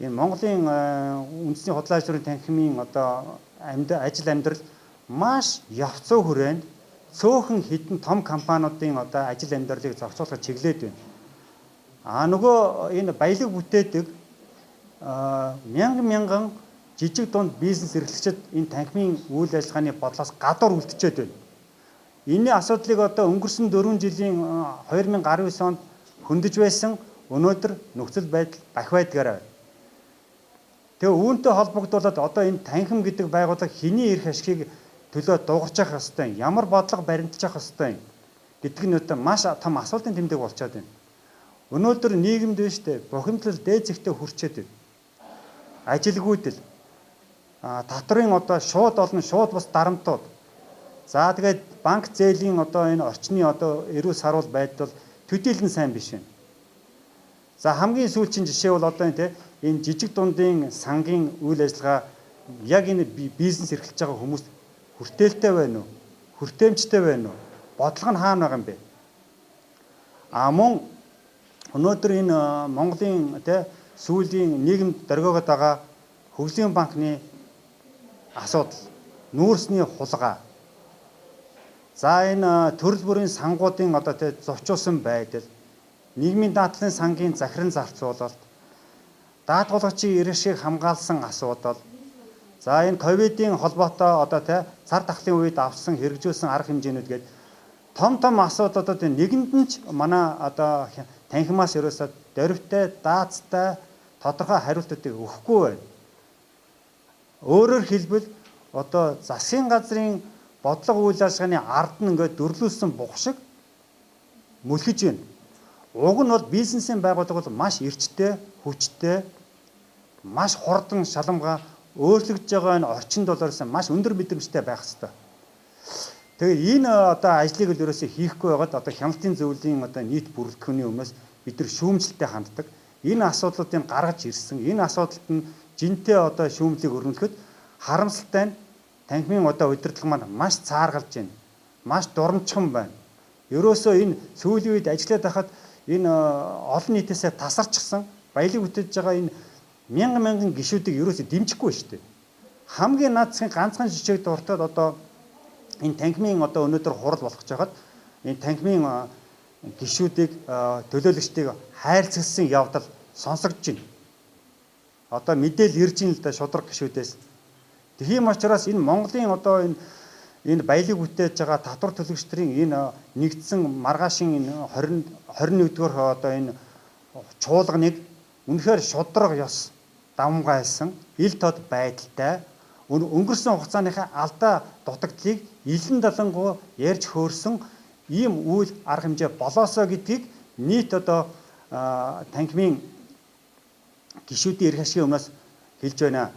энэ Монголын үндэсний худлаа ажлын танхимын одоо ажил амьдрал маш явцуу хүрээнд цөөхөн хідэн том компаниудын одоо ажил амьдралыг зохицуулахад чиглээд байна. Нөгөө энэ баялаг бүтээдэг мянган жижиг дунд бизнес эрхлэгчид энэ танхимын үйл ажиллагааны бодлоос гадуур үлдчихэд байна. Энийн асуудлыг одоо өнгөрсөн 4 жилийн 2019 онд хөндөж байсан өнөөдөр нөхцөл байдал дахиадгаараа. Тэгээ үүнтэй холбогдуулаад одоо энэ танхим гэдэг байгууллага хэний эрх ашигыг төлөө дуурч явах ёстой юм. Ямар бодлого баримтж явах ёстой юм гэдэг нь одоо маш том асуултын тэмдэг болчиход байна. Өнөөдөр нийгэмд биш үү бухимдлал дээд зэгтээ хүрчээд байна. Ажилгүйдэл татврын одоо шууд олон шууд бус дарамтууд. За тэгээд банк зээлийн одоо энэ орчны одоо эрүүл саруул байдал төдийлөн сайн биш байна. За хамгийн сүүлчийн жишээ бол одоо энэ жижиг дундын сангийн үйл ажиллагаа яг энэ бизнес эрхэлж байгаа хүмүүс хүртээлтэй байна уу? Хүртээмжтэй байна уу? Бодлого нь хаана байгаа юм бэ? Мөн өнөөдөр энэ Монголын сүүлийн нийгэмд дөргиогод байгаа Хөгжлийн банкны асуудал, нүүрсний хулгай. За энэ төрөл бүрийн сангуудын одоо зовчуулсан байдал, нийгмийн даатгалын сангийн захиран зарцуулалт, даатгуулагчийн эрх ашиг хамгаалсан асуудал. За энэ ковидын холбоотой одоо цар тахлын үед авсан хэрэгжүүлсэн арга хэмжээнүүд гээд том асуудлуудад нэгэнд нь ч манай одоо танхимаас ерөөсөө дөрвтэй, даацтай тодорхой хариултуудыг өгөхгүй байна. Өөрөөр хэлбэл одоо засгийн газрын бодлого үйл ажиллагааны ард нь ингээд дөрлүүлсэн бух шиг мөлхөж байна. Уг нь бол бизнесийн байгууллага бол маш эрчтэй, хүчтэй, маш хурдан шаламгаа өөрчлөгдөж байгаа энэ орчинд бол маш өндөр мэдрэмжтэй байх хэрэгтэй. Тэгээ энэ одоо ажлыг л ерөөсөө хийхгүй байгаад одоо хяналтын зөвлөлийн одоо нийт бүрэлдэхүүний өмнөөс бид нар шүүмжлэлтэй ханддаг. Энэ асуудлуудыг гаргаж ирсэн. Энэ асуудалд нь жинтэй одоо шүүмжлэлийг өрнүүлэхэд харамсалтай нь танхимын одоо удирдлага маань маш цааргалж байна. Маш дурамчхан байна. Ерөөсөө энэ сүүлийн үед ажиллаад байхад энэ олон нийтээсээ тасарчсан баялаг бүтээж байгаа энэ мянган гишүүдийг ерөөсөө дэмжихгүй шүү дээ. Хамгийн наадсан ганцхан жишээг дуртаад одоо энэ танхимын одоо өнөөдөр хурал болгож байхад энэ танхимын гишүүдийг төлөөлөгчдийг хайрцагсан явдал сонсогдож байна. Одоо мэдээлэл ирж ийн л да шудраг гишүүдээс. Тийм учраас энэ Монголын одоо энэ баялаг бүтээж байгаа татвар төлөгчдийн энэ нэгдсэн маргаашийн энэ 21-р одоо энэ чуулганыг үнэхээр шудраг ёс давмгайлсан ил тод байдалтай өнгөрсөн хугацааныхаа алдаа дутагдлыг илэн далангуу ярьж хөөрсөн ийм үйл арга хэмжээ болоосоо гэдгийг нийт одоо танхимын гишүүдийн эрх ашигын өмнөөс хэлж байна.